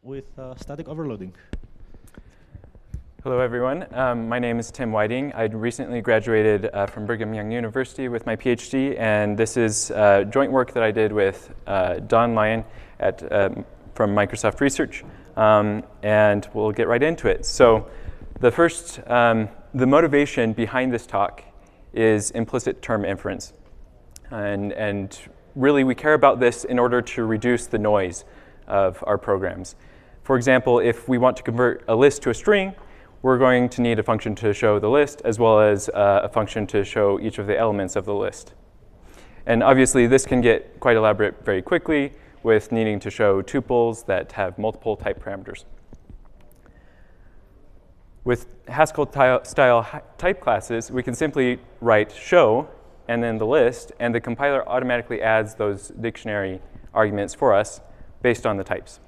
with static overloading. Hello, everyone. My name is Tim Whiting. I recently graduated from Brigham Young University with my PhD, and this is joint work that I did with Daan, Leijen from Microsoft Research, and we'll get right into it. So the motivation behind this talk is implicit term inference. And really, we care about this in order to reduce the noise of our programs. For example, if we want to convert a list to a string, we're going to need a function to show the list, as well as a function to show each of the elements of the list. And obviously, this can get quite elaborate very quickly with needing to show tuples that have multiple type parameters. With Haskell-style type classes, we can simply write show and then the list, and the compiler automatically adds those dictionary arguments for us based on the types.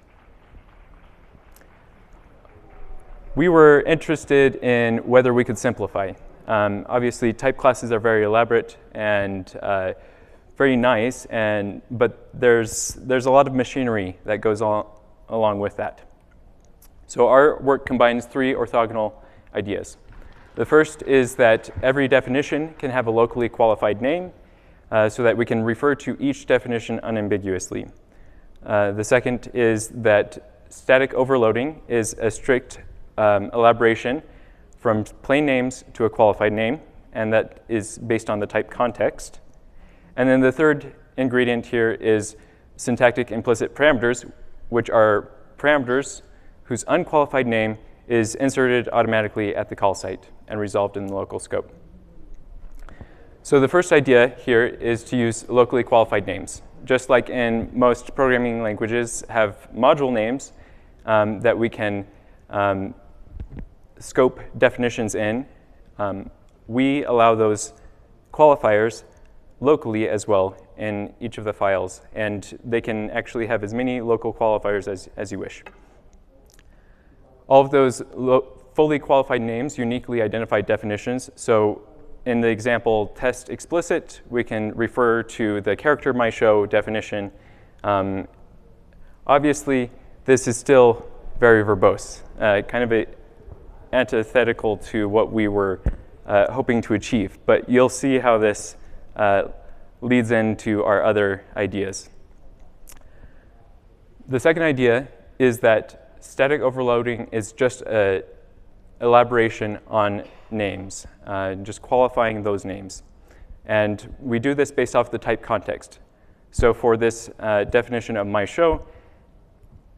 We were interested in whether we could simplify. Obviously, type classes are very elaborate and very nice, but there's a lot of machinery that goes along with that. So our work combines three orthogonal ideas. The first is that every definition can have a locally qualified name so that we can refer to each definition unambiguously. The second is that static overloading is a strict elaboration from plain names to a qualified name, and that is based on the type context. And then the third ingredient here is syntactic implicit parameters, which are parameters whose unqualified name is inserted automatically at the call site and resolved in the local scope. So the first idea here is to use locally qualified names. Just like in most programming languages have module names that we can scope definitions in, we allow those qualifiers locally as well in each of the files, and they can actually have as many local qualifiers as you wish. All of those fully qualified names uniquely identify definitions. So in the example test explicit, we can refer to the character myShow definition. Obviously, this is still very verbose, kind of antithetical to what we were hoping to achieve. But you'll see how this leads into our other ideas. The second idea is that static overloading is just an elaboration on names, just qualifying those names. And we do this based off the type context. So for this definition of myShow,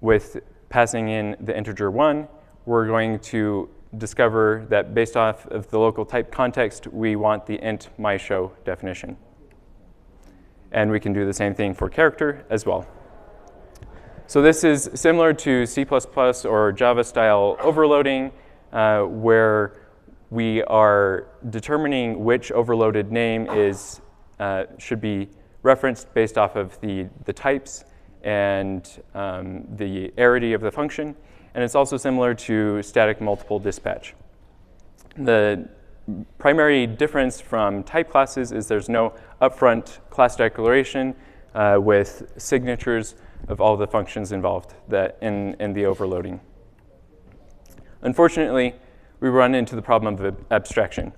with passing in the integer 1, we're going to discover that based off of the local type context, we want the int myShow definition. And we can do the same thing for character as well. So this is similar to C++ or Java-style overloading, where we are determining which overloaded name should be referenced based off of the types and the arity of the function. And it's also similar to static multiple dispatch. The primary difference from type classes is there's no upfront class declaration with signatures of all the functions involved in the overloading. Unfortunately, we run into the problem of abstraction.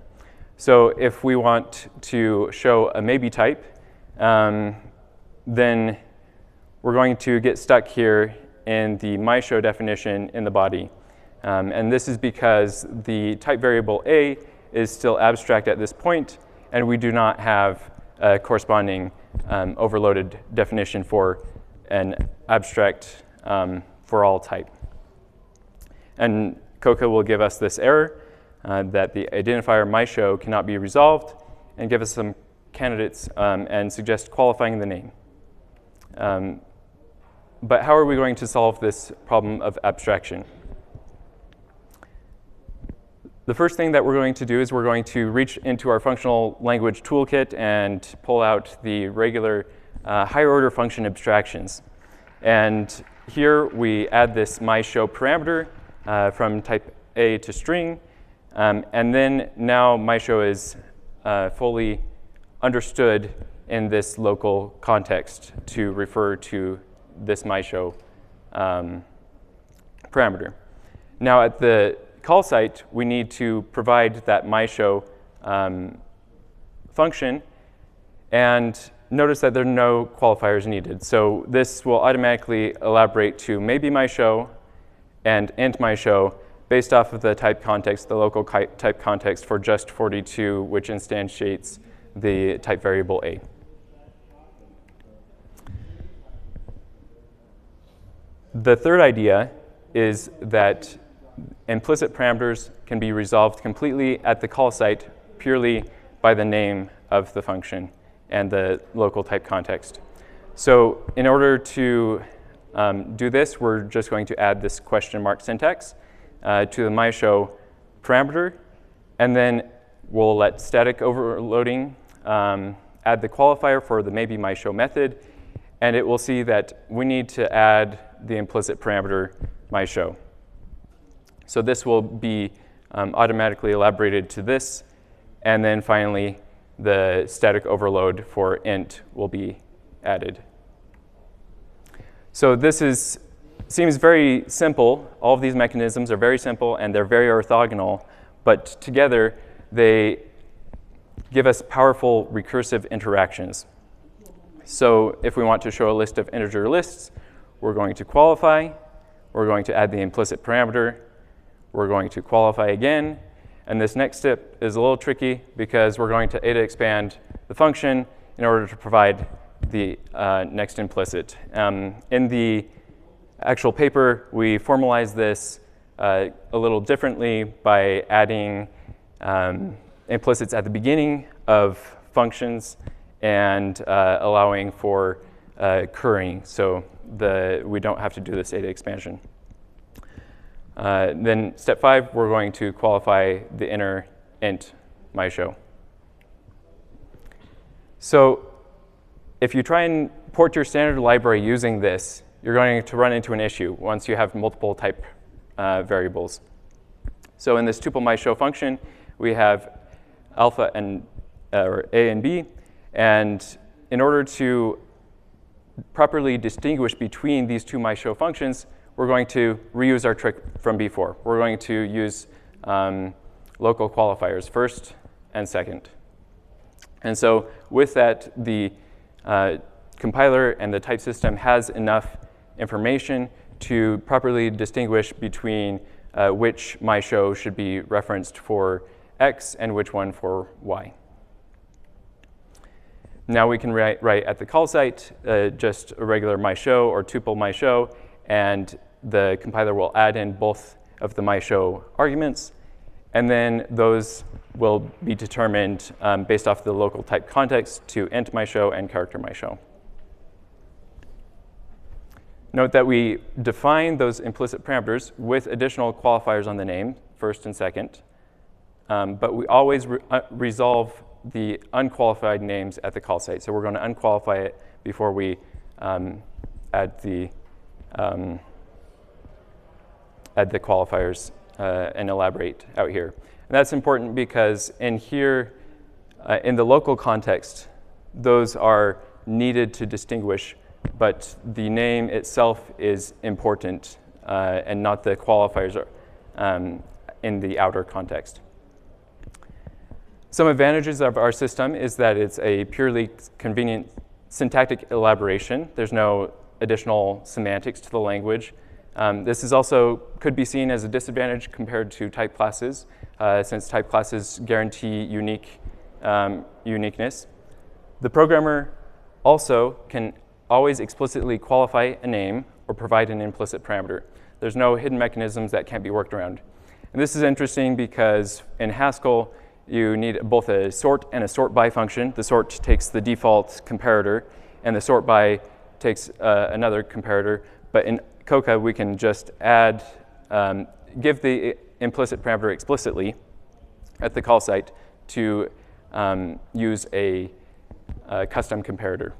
So if we want to show a maybe type, then we're going to get stuck here in the myShow definition in the body. And this is because the type variable A is still abstract at this point, and we do not have a corresponding overloaded definition for an abstract for all type. And Coca will give us this error that the identifier myShow cannot be resolved, and give us some candidates and suggest qualifying the name. But how are we going to solve this problem of abstraction? The first thing that we're going to do is we're going to reach into our functional language toolkit and pull out the regular higher order function abstractions. And here we add this myShow parameter from type A to string. And then now myShow is fully understood in this local context to refer to this myShow parameter. Now at the call site, we need to provide that myShow function, and notice that there are no qualifiers needed. So this will automatically elaborate to maybe myShow and int myShow based off of the type context, the local type context for just 42, which instantiates the type variable a. The third idea is that implicit parameters can be resolved completely at the call site purely by the name of the function and the local type context. So in order to do this, we're just going to add this question mark syntax to the myShow parameter, and then we'll let static overloading add the qualifier for the maybe myShow method, and it will see that we need to add the implicit parameter myShow. So this will be automatically elaborated to this, and then finally the static overload for int will be added. So this seems very simple. All of these mechanisms are very simple and they're very orthogonal, but together they give us powerful recursive interactions. So if we want to show a list of integer lists, we're going to qualify, we're going to add the implicit parameter, we're going to qualify again, and this next step is a little tricky because we're going to eta expand the function in order to provide the next implicit. In the actual paper, we formalize this a little differently by adding implicits at the beginning of functions and allowing for currying, so we don't have to do this eta expansion. Then step 5, we're going to qualify the inner int myShow. So if you try and port your standard library using this, you're going to run into an issue once you have multiple type variables. So in this tuple myShow function, we have alpha and or a and b, and in order to properly distinguish between these two myShow functions, we're going to reuse our trick from before. We're going to use local qualifiers, first and second. And so with that, the compiler and the type system has enough information to properly distinguish between which myShow should be referenced for x and which one for y. Now we can write at the call site just a regular myShow or tuple myShow, and the compiler will add in both of the myShow arguments, and then those will be determined based off the local type context to int myShow and character myShow. Note that we define those implicit parameters with additional qualifiers on the name, first and second, but we always resolve the unqualified names at the call site. So we're going to unqualify it before we add the qualifiers and elaborate out here. And that's important because in here, in the local context, those are needed to distinguish, but the name itself is important and not the qualifiers in the outer context. Some advantages of our system is that it's a purely convenient syntactic elaboration. There's no additional semantics to the language. This is also could be seen as a disadvantage compared to type classes, since type classes guarantee uniqueness. The programmer also can always explicitly qualify a name or provide an implicit parameter. There's no hidden mechanisms that can't be worked around. And this is interesting because in Haskell, you need both a sort and a sort by function. The sort takes the default comparator, and the sort by takes another comparator. But in Coca, we can just add, give the implicit parameter explicitly at the call site to use a custom comparator.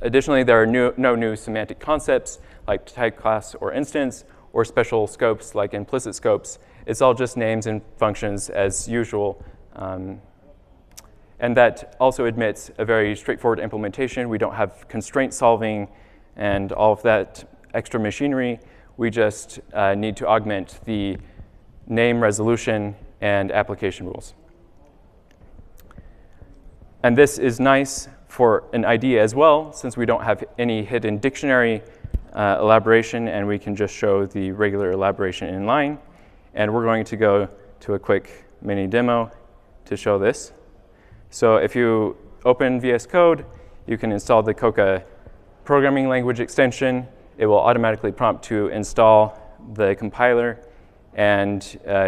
Additionally, there are no new semantic concepts like type class or instance, or special scopes like implicit scopes. It's all just names and functions as usual. And that also admits a very straightforward implementation. We don't have constraint solving and all of that extra machinery. We just need to augment the name resolution and application rules. And this is nice for an ID as well, since we don't have any hidden dictionary elaboration, and we can just show the regular elaboration in line. And we're going to go to a quick mini demo to show this. So if you open VS Code, you can install the Coca programming language extension. It will automatically prompt to install the compiler, and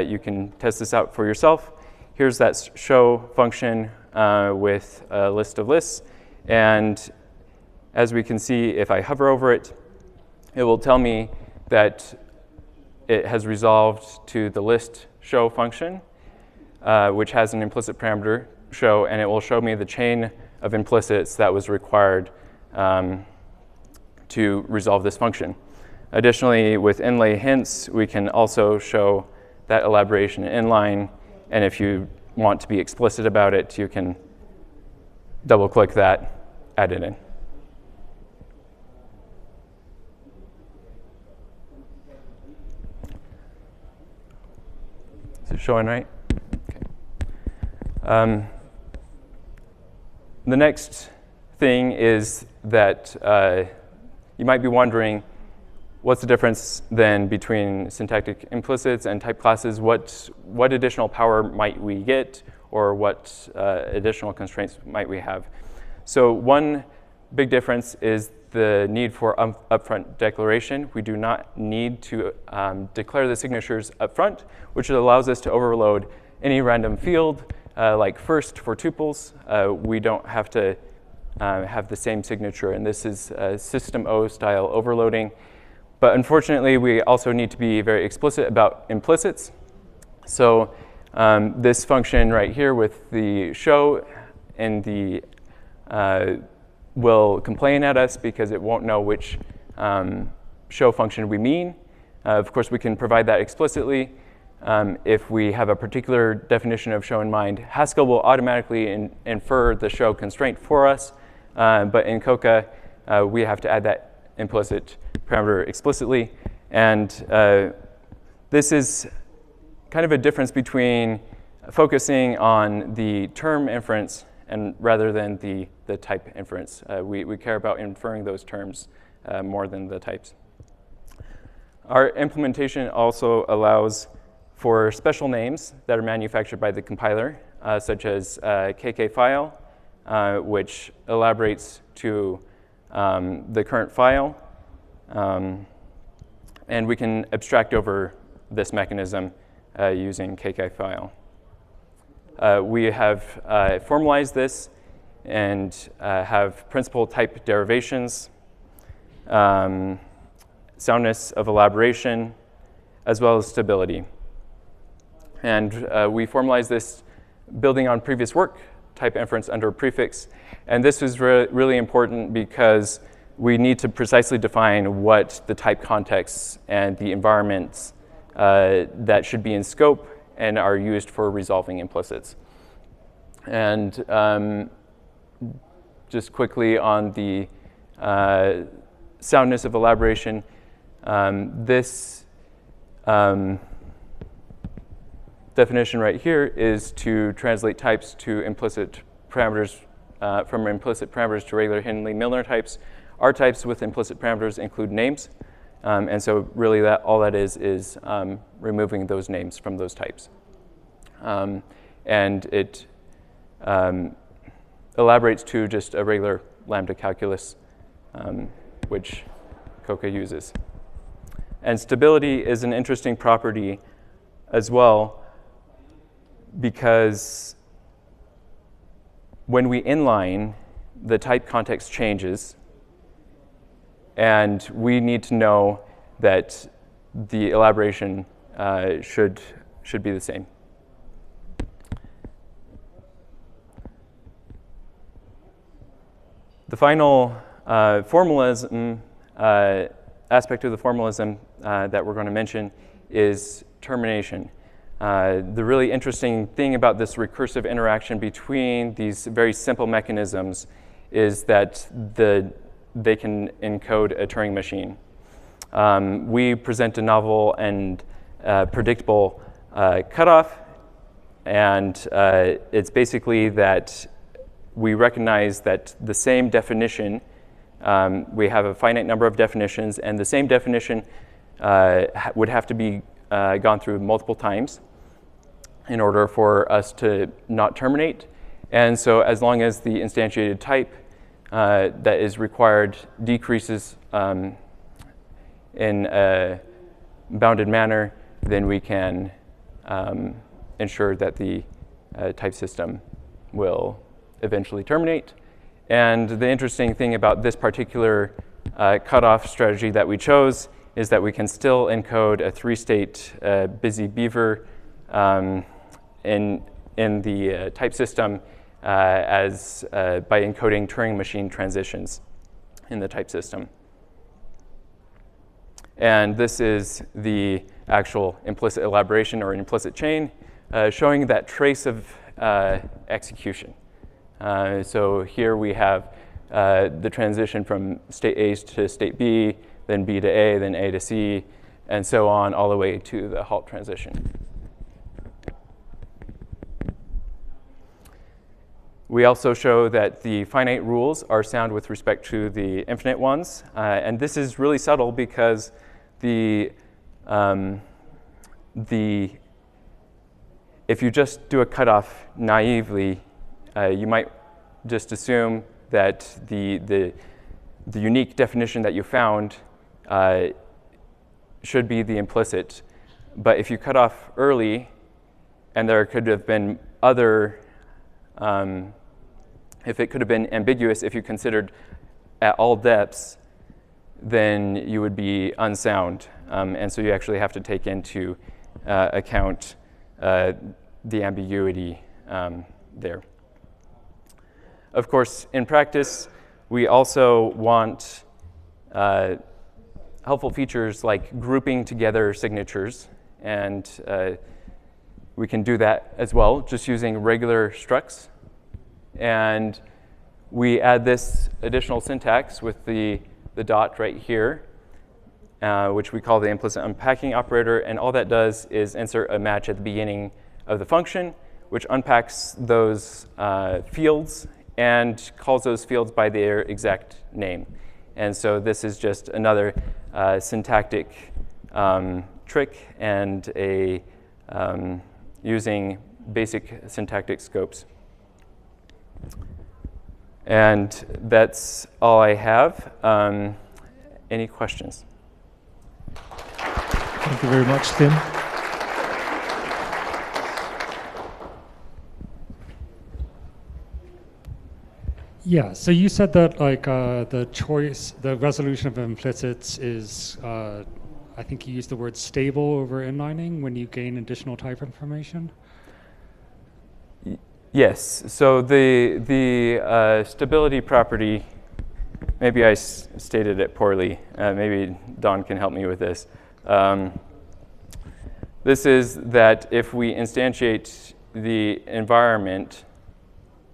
you can test this out for yourself. Here's that show function with a list of lists. And as we can see, if I hover over it, it will tell me that it has resolved to the list show function, which has an implicit parameter show, and it will show me the chain of implicits that was required to resolve this function. Additionally, with inlay hints, we can also show that elaboration inline, and if you want to be explicit about it, you can double-click that, add it in. Is it showing right? Okay. The next thing is that you might be wondering, what's the difference then between syntactic implicits and type classes? What additional power might we get, or what additional constraints might we have? So one big difference is the need for upfront declaration. We do not need to declare the signatures upfront, which allows us to overload any random field, like first for tuples. We don't have to have the same signature, and this is system O style overloading. But unfortunately, we also need to be very explicit about implicits. So this function right here with the show and the will complain at us because it won't know which show function we mean. Of course, we can provide that explicitly. If we have a particular definition of show in mind, Haskell will automatically infer the show constraint for us. But in Coca, we have to add that implicit parameter explicitly. And this is kind of a difference between focusing on the term inference and rather than the type inference. We care about inferring those terms more than the types. Our implementation also allows for special names that are manufactured by the compiler, such as KK file, which elaborates to the current file. And we can abstract over this mechanism using KK file. We have formalized this and have principal type derivations, soundness of elaboration, as well as stability. And we formalize this building on previous work, type inference under prefix. And this is really important because we need to precisely define what the type contexts and the environments that should be in scope and are used for resolving implicits. And just quickly on the soundness of elaboration, this definition right here is to translate types to implicit parameters, from implicit parameters to regular Hindley-Milner types. Our types with implicit parameters include names. And so really all that is removing those names from those types. And it elaborates to just a regular lambda calculus, which Coca uses. And stability is an interesting property as well, because when we inline, the type context changes, and we need to know that the elaboration should be the same. The final formalism aspect of the formalism that we're going to mention is termination. The really interesting thing about this recursive interaction between these very simple mechanisms is that they can encode a Turing machine. we present a novel and predictable cutoff. And it's basically that we recognize that the same definition, we have a finite number of definitions, and the same definition would have to be gone through multiple times in order for us to not terminate. And so as long as the instantiated type that is required decreases in a bounded manner, then we can ensure that the type system will eventually terminate. And the interesting thing about this particular cutoff strategy that we chose is that we can still encode a 3-state busy beaver in the type system by encoding Turing machine transitions in the type system. And this is the actual implicit elaboration or implicit chain showing that trace of execution. So here we have the transition from state A to state B, then B to A, then A to C, and so on all the way to the halt transition. We also show that the finite rules are sound with respect to the infinite ones. And this is really subtle because if you just do a cutoff naively, you might just assume that the unique definition that you found should be the implicit. But if you cut off early, and there could have been other, if it could have been ambiguous if you considered at all depths, then you would be unsound. And so you actually have to take into account the ambiguity there. Of course, in practice, we also want helpful features like grouping together signatures. And we can do that as well, just using regular structs. And we add this additional syntax with the dot right here, which we call the implicit unpacking operator. And all that does is insert a match at the beginning of the function, which unpacks those fields and calls those fields by their exact name. And so this is just another syntactic trick and using basic syntactic scopes. And that's all I have. Any questions? Thank you very much, Tim. Yeah, so you said that the resolution of implicits is, I think you used the word stable over inlining when you gain additional type information? Yes, so the stability property, maybe I stated it poorly. Maybe Daan can help me with this. This is that if we instantiate the environment,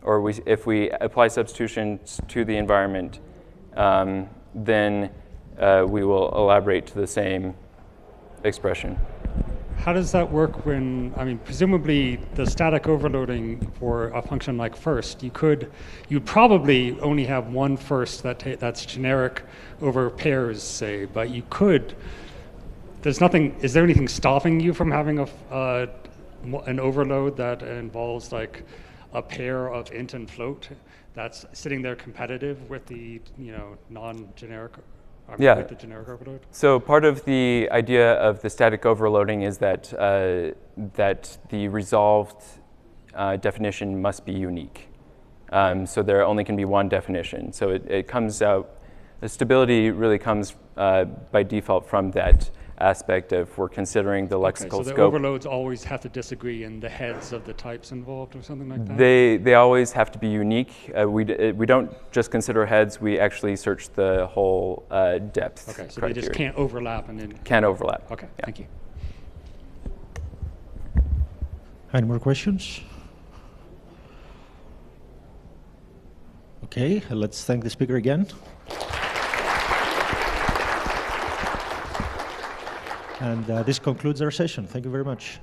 or if we apply substitutions to the environment, then we will elaborate to the same expression. How does that work when, I mean, presumably the static overloading for a function like first, you'd probably only have one first that's generic over pairs, say, but you could, is there anything stopping you from having an overload that involves like a pair of int and float that's sitting there competitive with the non-generic, with the generic overload? So part of the idea of the static overloading is that the resolved definition must be unique. So there only can be one definition. So it comes out, the stability really comes by default from that aspect of we're considering the lexical scope. So the overloads always have to disagree in the heads of the types involved or something like that? They always have to be unique. We don't just consider heads, we actually search the whole depth. Okay, so criteria. they just can't overlap and then... Can't overlap. Okay, yeah. Thank you. Any more questions? Okay, let's thank the speaker again. And this concludes our session. Thank you very much.